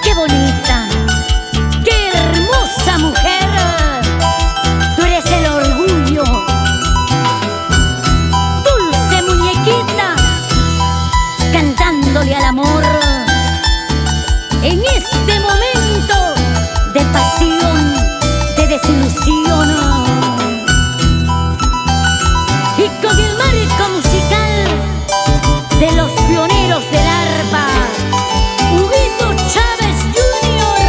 Qué bonita, qué hermosa mujer. Tú eres el orgullo, dulce muñequita, cantándole al amor. En este momento de pasión, de desilusión, y con el marco musical de los pioneros del arpa, Huguito Chávez Jr.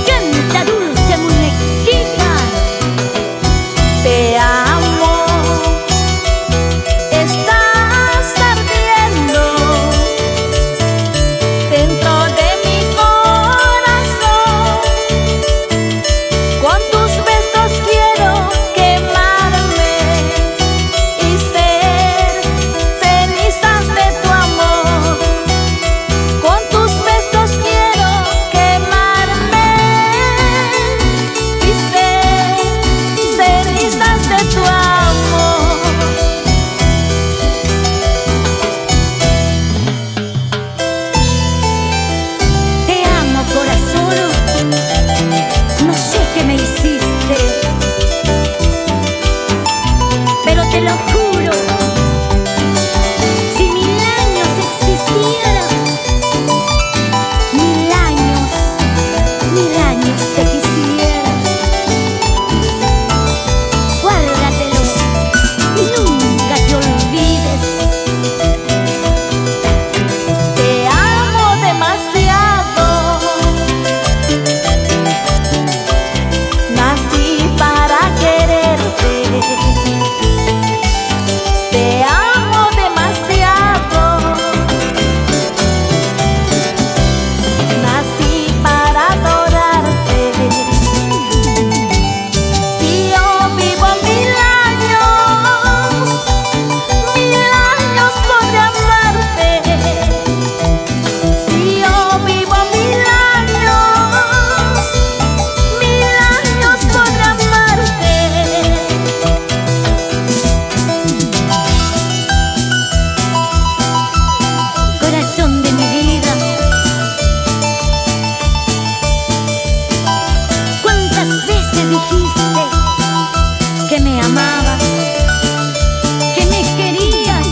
canta dulce muñequita. Te amo, estás ardiendo dentro de mi corazón. Con tus besos quiero quemarme y ser cenizas de tu amor. Con tus besos quiero quemarme y ser cenizas de tu amor. Te amo, corazón, no sé qué me hiciste, pero te lo juro, si 1000 años existieran, 1000 años, 1000 años te quisiera. Guárdatelo y nunca te olvides. Te amo demasiado, nací para quererte. Te amo demasiado, nací para adorarte. Si yo vivo 1000 años podré amarte. Si yo vivo 1000 años podré amarte. Corazón de mi vida, ¿cuántas veces dijiste que me amabas, que me querías?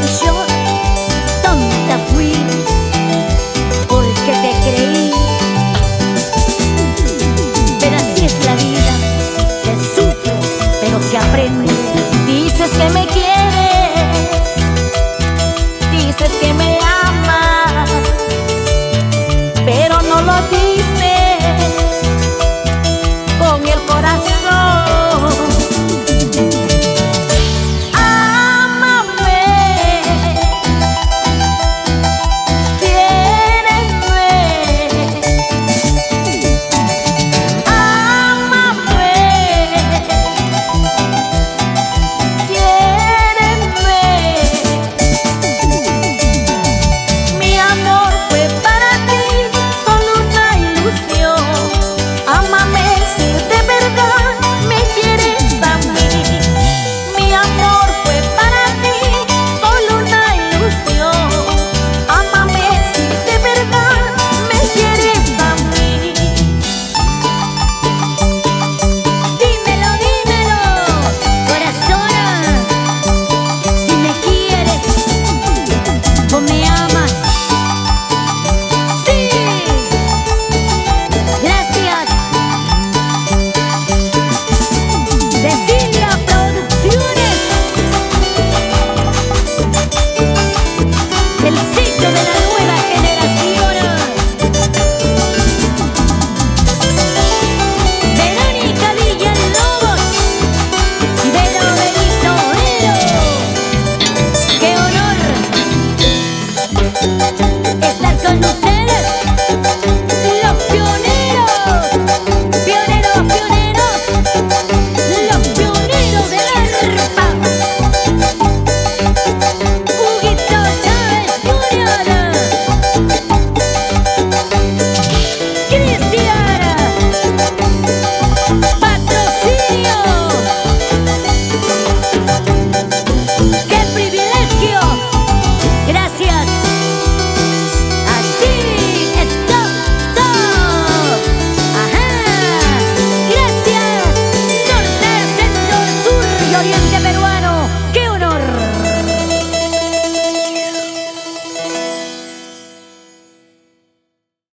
Y yo, tonta fui, porque te creí. Pero así es la vida, se sufre, pero se aprende. Dices que me quieres